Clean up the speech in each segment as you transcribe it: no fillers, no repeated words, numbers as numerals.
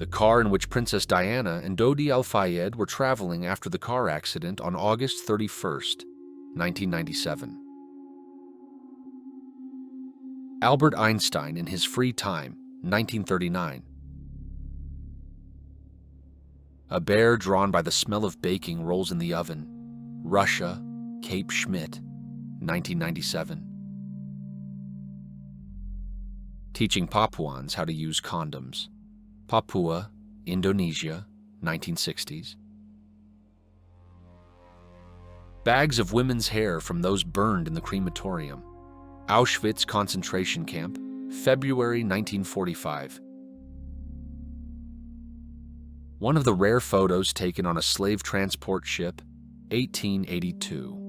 the car in which Princess Diana and Dodi Al-Fayed were traveling after the car accident on August 31st, 1997. Albert Einstein in his free time, 1939. A bear drawn by the smell of baking rolls in the oven. Russia, Cape Schmidt, 1997. Teaching Papuans how to use condoms. Papua, Indonesia, 1960s. Bags of women's hair from those burned in the crematorium. Auschwitz concentration camp, February 1945. One of the rare photos taken on a slave transport ship, 1882.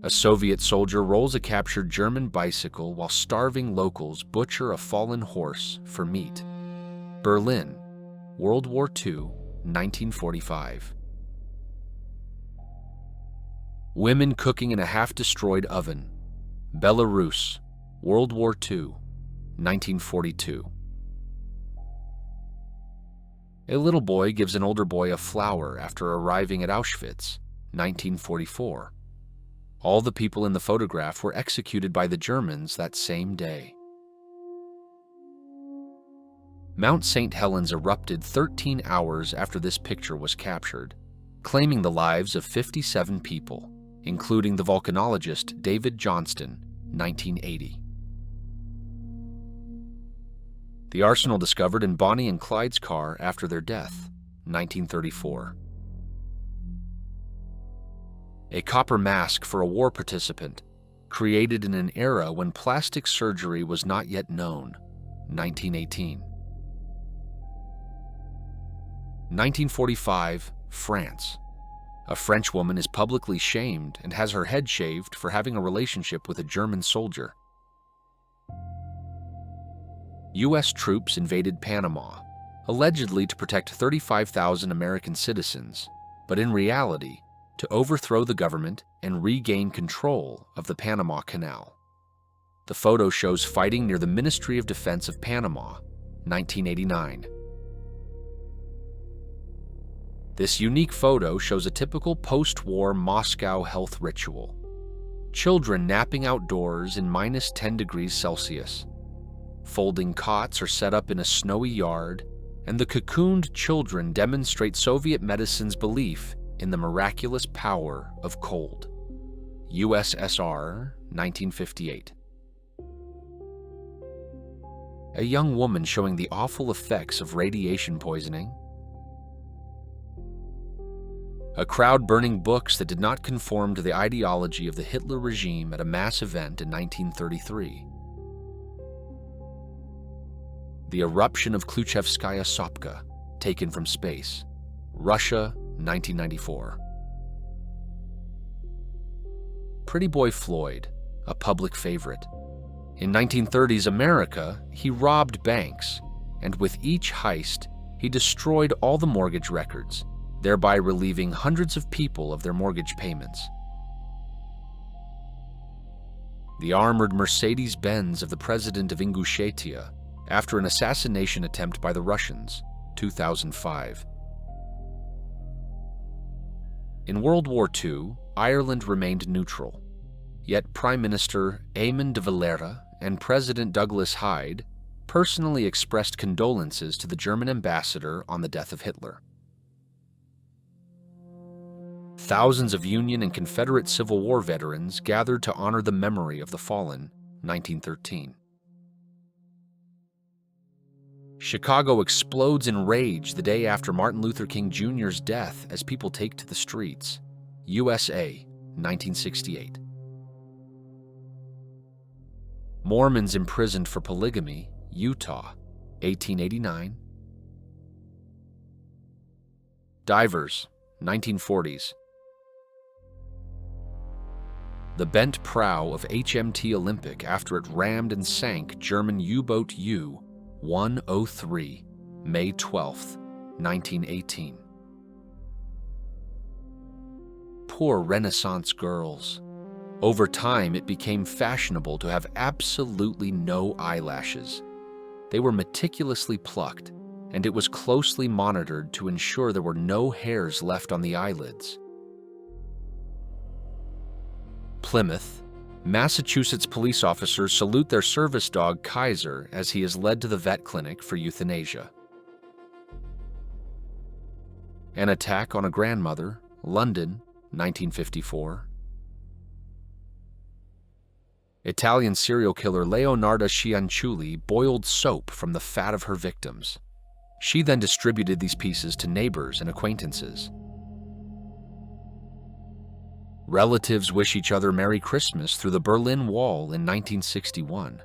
A Soviet soldier rolls a captured German bicycle while starving locals butcher a fallen horse for meat. Berlin, World War II, 1945. Women cooking in a half-destroyed oven. Belarus, World War II, 1942. A little boy gives an older boy a flower after arriving at Auschwitz, 1944. All the people in the photograph were executed by the Germans that same day. Mount St. Helens erupted 13 hours after this picture was captured, claiming the lives of 57 people, including the volcanologist David Johnston, 1980. The arsenal discovered in Bonnie and Clyde's car after their death, 1934. A copper mask for a war participant, created in an era when plastic surgery was not yet known, 1918. 1945, France. A French woman is publicly shamed and has her head shaved for having a relationship with a German soldier. U.S. troops invaded Panama, allegedly to protect 35,000 American citizens, but in reality, to overthrow the government and regain control of the Panama Canal. The photo shows fighting near the Ministry of Defense of Panama, 1989. This unique photo shows a typical post-war Moscow health ritual. Children napping outdoors in minus 10 degrees Celsius. Folding cots are set up in a snowy yard, and the cocooned children demonstrate Soviet medicine's belief in the miraculous power of cold. USSR, 1958. A young woman showing the awful effects of radiation poisoning. A crowd burning books that did not conform to the ideology of the Hitler regime at a mass event in 1933. The eruption of Kluchevskaya Sopka, taken from space. Russia, 1994. Pretty Boy Floyd, a public favorite. In 1930s America, he robbed banks, and with each heist, he destroyed all the mortgage records, thereby relieving hundreds of people of their mortgage payments. The armored Mercedes-Benz of the president of Ingushetia after an assassination attempt by the Russians, 2005. In World War II, Ireland remained neutral, yet Prime Minister Eamon de Valera and President Douglas Hyde personally expressed condolences to the German ambassador on the death of Hitler. Thousands of Union and Confederate Civil War veterans gathered to honor the memory of the fallen, 1913. Chicago explodes in rage the day after Martin Luther King Jr.'s death as people take to the streets. USA, 1968. Mormons imprisoned for polygamy, Utah, 1889. Divers, 1940s. The bent prow of HMT Olympic after it rammed and sank German U-boat U-103, May 12, 1918. Poor Renaissance girls. Over time, it became fashionable to have absolutely no eyelashes. They were meticulously plucked, and it was closely monitored to ensure there were no hairs left on the eyelids. Plymouth, Massachusetts police officers salute their service dog Kaiser as he is led to the vet clinic for euthanasia. An attack on a grandmother, London, 1954. Italian serial killer Leonarda Cianciulli boiled soap from the fat of her victims. She then distributed these pieces to neighbors and acquaintances. Relatives wish each other Merry Christmas through the Berlin Wall in 1961.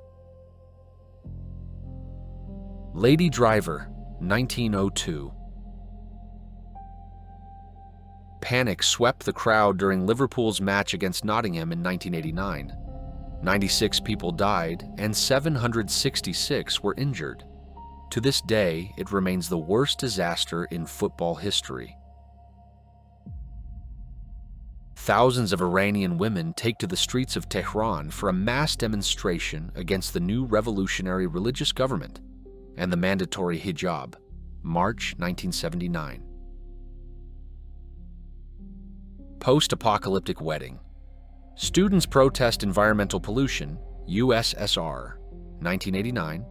Lady Driver, 1902. Panic swept the crowd during Liverpool's match against Nottingham in 1989. 96 people died and 766 were injured. To this day, it remains the worst disaster in football history. Thousands of Iranian women take to the streets of Tehran for a mass demonstration against the new revolutionary religious government and the mandatory hijab, March 1979. Post-apocalyptic wedding. Students protest environmental pollution, USSR, 1989.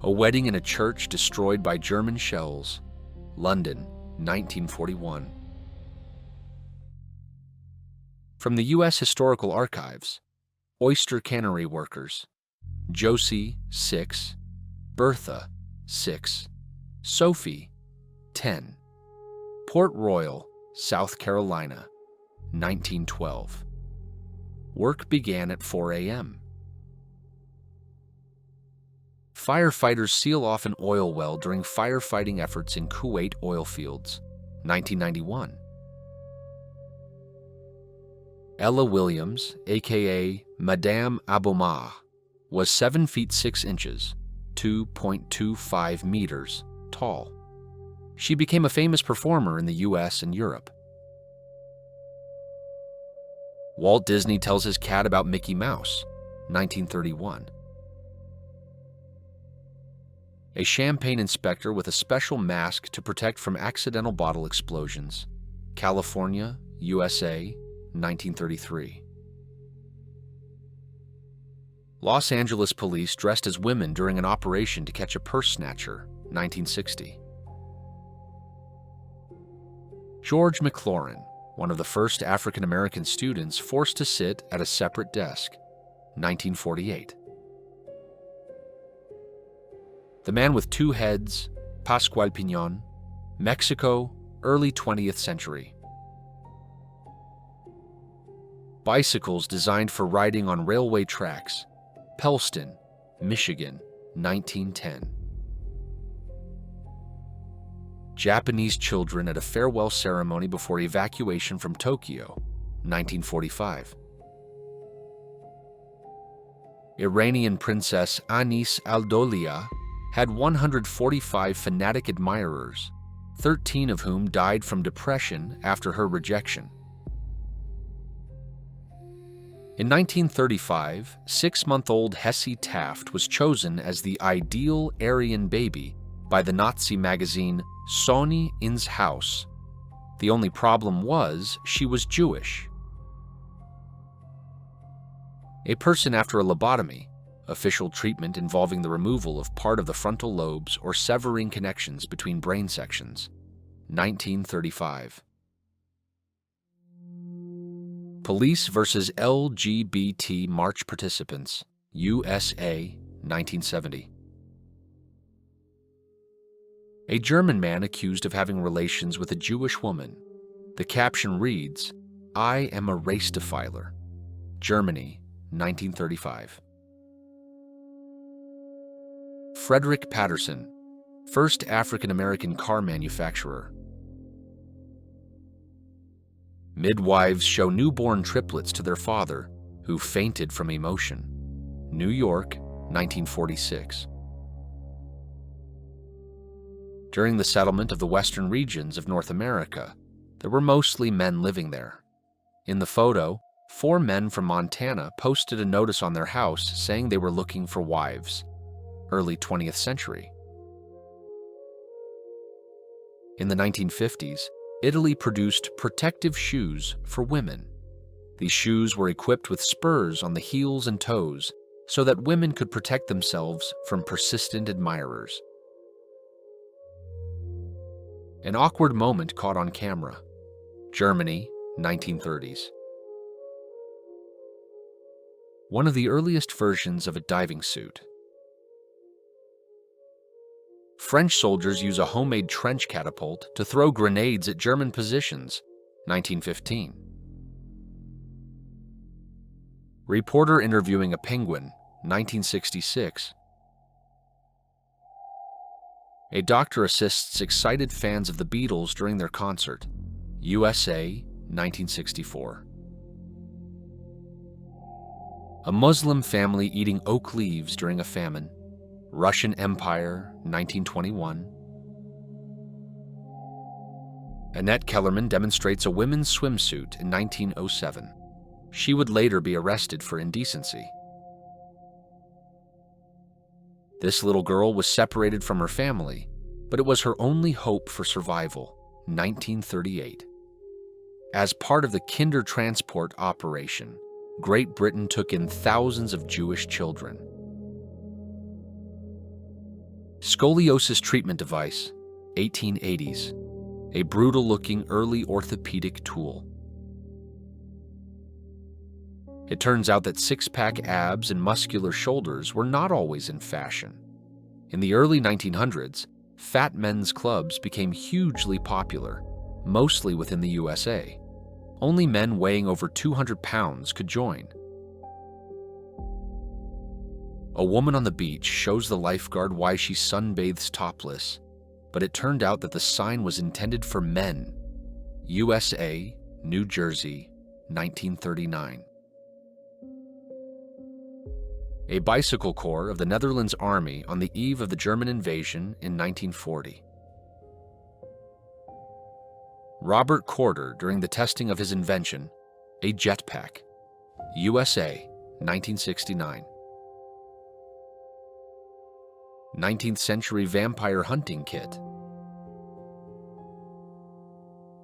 A wedding in a church destroyed by German shells, London, 1941. From the U.S. Historical Archives, oyster cannery workers, Josie, 6, Bertha, 6, Sophie, 10. Port Royal, South Carolina, 1912. Work began at 4 a.m. Firefighters seal off an oil well during firefighting efforts in Kuwait oil fields, 1991. Ella Williams, aka Madame Abomah, was 7 feet 6 inches, 2.25 meters, tall. She became a famous performer in the US and Europe. Walt Disney tells his cat about Mickey Mouse, 1931. A champagne inspector with a special mask to protect from accidental bottle explosions, California, USA, 1933. Los Angeles police dressed as women during an operation to catch a purse snatcher, 1960. George McLaurin, one of the first African-American students forced to sit at a separate desk, 1948. The Man with Two Heads, Pascual Piñon, Mexico, early 20th century. Bicycles designed for riding on railway tracks, Pellston, Michigan, 1910. Japanese children at a farewell ceremony before evacuation from Tokyo, 1945. Iranian princess Anis al-Dawla had 145 fanatic admirers, 13 of whom died from depression after her rejection. In 1935, 6-month-old Hesse Taft was chosen as the ideal Aryan baby by the Nazi magazine Sonny ins Haus. The only problem was she was Jewish. A person after a lobotomy, official treatment involving the removal of part of the frontal lobes or severing connections between brain sections, 1935. Police versus LGBT March participants, USA, 1970. A German man accused of having relations with a Jewish woman. The caption reads, "I am a race defiler." Germany, 1935. Frederick Patterson, first African-American car manufacturer. Midwives show newborn triplets to their father, who fainted from emotion. New York, 1946. During the settlement of the western regions of North America, there were mostly men living there. In the photo, 4 men from Montana posted a notice on their house saying they were looking for wives. Early 20th century. In the 1950s, Italy produced protective shoes for women. These shoes were equipped with spurs on the heels and toes so that women could protect themselves from persistent admirers. An awkward moment caught on camera. Germany, 1930s. One of the earliest versions of a diving suit. French soldiers use a homemade trench catapult to throw grenades at German positions, 1915. Reporter interviewing a penguin, 1966. A doctor assists excited fans of the Beatles during their concert, USA, 1964. A Muslim family eating oak leaves during a famine, Russian Empire, 1921. Annette Kellerman demonstrates a women's swimsuit in 1907. She would later be arrested for indecency. This little girl was separated from her family, but it was her only hope for survival, 1938. As part of the Kinder Transport operation, Great Britain took in thousands of Jewish children. Scoliosis treatment device, 1880s. A brutal-looking early orthopedic tool. It turns out that six-pack abs and muscular shoulders were not always in fashion. In the early 1900s, fat men's clubs became hugely popular, mostly within the USA. Only men weighing over 200 pounds could join. A woman on the beach shows the lifeguard why she sunbathes topless, but it turned out that the sign was intended for men. USA, New Jersey, 1939. A bicycle corps of the Netherlands Army on the eve of the German invasion in 1940. Robert Corder during the testing of his invention, a jetpack. USA, 1969. 19th century vampire hunting kit.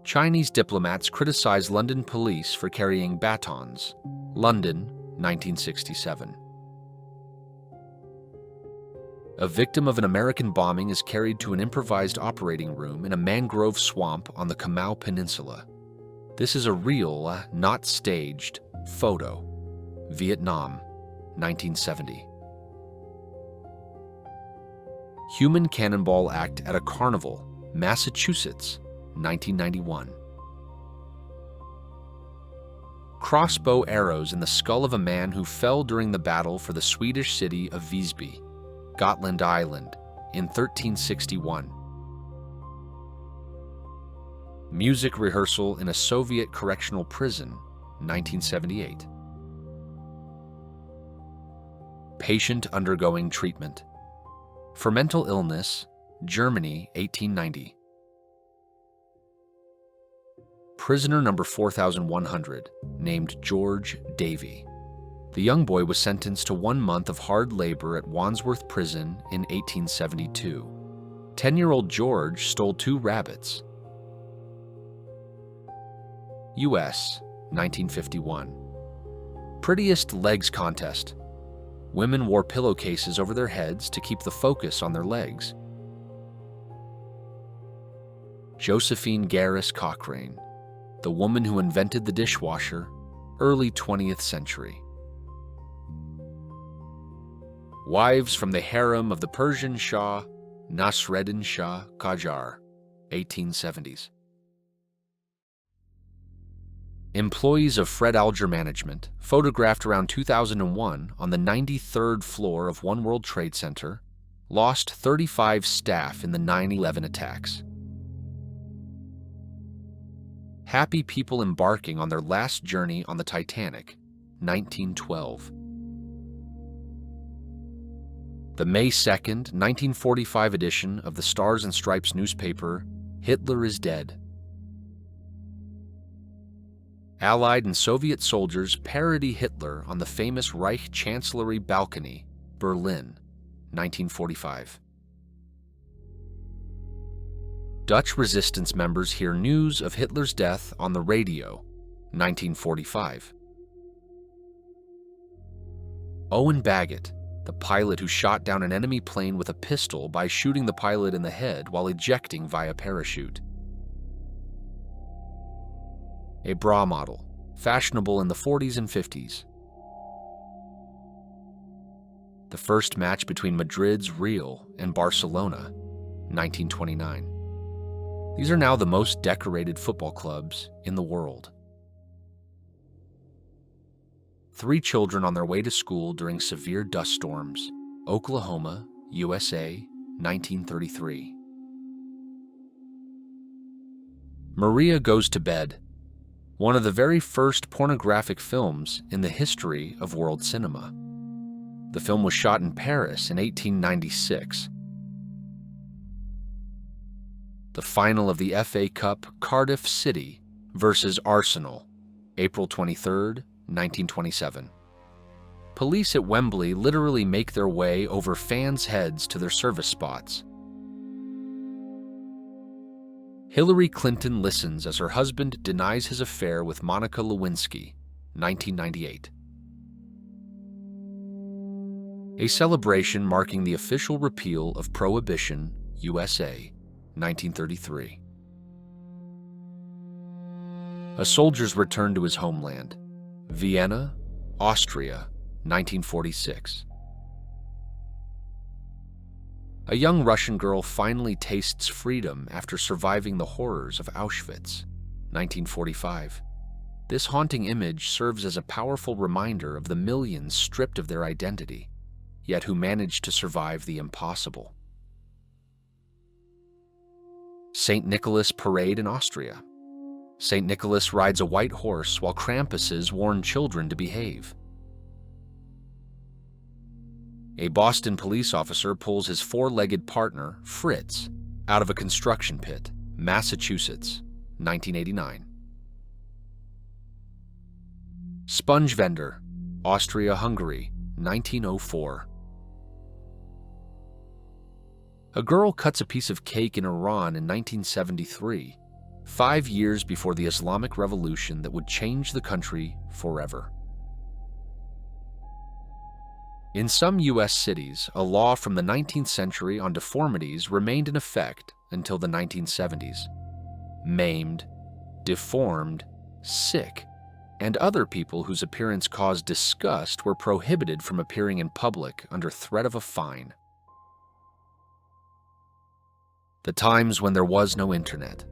Chinese diplomats criticize London police for carrying batons. London, 1967. A victim of an American bombing is carried to an improvised operating room in a mangrove swamp on the Kamau Peninsula. This is a real, not staged, photo. Vietnam, 1970. Human Cannonball Act at a carnival, Massachusetts, 1991. Crossbow arrows in the skull of a man who fell during the battle for the Swedish city of Visby, Gotland Island, in 1361. Music rehearsal in a Soviet correctional prison, 1978. Patient undergoing treatment. For mental illness, Germany, 1890. Prisoner number 4100, named George Davy. The young boy was sentenced to 1 month of hard labor at Wandsworth Prison in 1872. 10-year-old George stole 2 rabbits. U.S., 1951. Prettiest legs contest. Women wore pillowcases over their heads to keep the focus on their legs. Josephine Garris Cochrane, the woman who invented the dishwasher, early 20th century. Wives from the harem of the Persian Shah, Nasreddin Shah Qajar, 1870s. Employees of Fred Alger Management, photographed around 2001 on the 93rd floor of One World Trade Center, lost 35 staff in the 9/11 attacks. Happy people embarking on their last journey on the Titanic, 1912. The May 2nd, 1945 edition of the Stars and Stripes newspaper, Hitler is Dead. Allied and Soviet soldiers parody Hitler on the famous Reich Chancellery balcony, Berlin, 1945. Dutch resistance members hear news of Hitler's death on the radio, 1945. Owen Baggett, the pilot who shot down an enemy plane with a pistol by shooting the pilot in the head while ejecting via parachute. A bra model, fashionable in the 40s and 50s. The first match between Madrid's Real and Barcelona, 1929. These are now the most decorated football clubs in the world. 3 children on their way to school during severe dust storms, Oklahoma, USA, 1933. Maria Goes to Bed, one of the very first pornographic films in the history of world cinema. The film was shot in Paris in 1896. The final of the FA Cup, Cardiff City versus Arsenal, April 23, 1927. Police at Wembley literally make their way over fans' heads to their service spots. Hillary Clinton listens as her husband denies his affair with Monica Lewinsky, 1998. A celebration marking the official repeal of Prohibition, USA, 1933. A soldier's return to his homeland, Vienna, Austria, 1946. A young Russian girl finally tastes freedom after surviving the horrors of Auschwitz, 1945. This haunting image serves as a powerful reminder of the millions stripped of their identity, yet who managed to survive the impossible. St. Nicholas Parade in Austria. St. Nicholas rides a white horse while Krampuses warn children to behave. A Boston police officer pulls his 4-legged partner, Fritz, out of a construction pit, Massachusetts, 1989. Sponge vendor, Austria-Hungary, 1904. A girl cuts a piece of cake in Iran in 1973, 5 years before the Islamic Revolution that would change the country forever. In some U.S. cities, a law from the 19th century on deformities remained in effect until the 1970s. Maimed, deformed, sick, and other people whose appearance caused disgust were prohibited from appearing in public under threat of a fine. The times when there was no internet.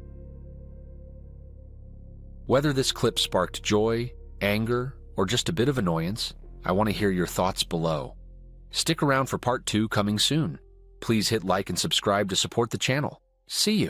Whether this clip sparked joy, anger, or just a bit of annoyance, I want to hear your thoughts below. Stick around for part 2 coming soon. Please hit like and subscribe to support the channel. See you!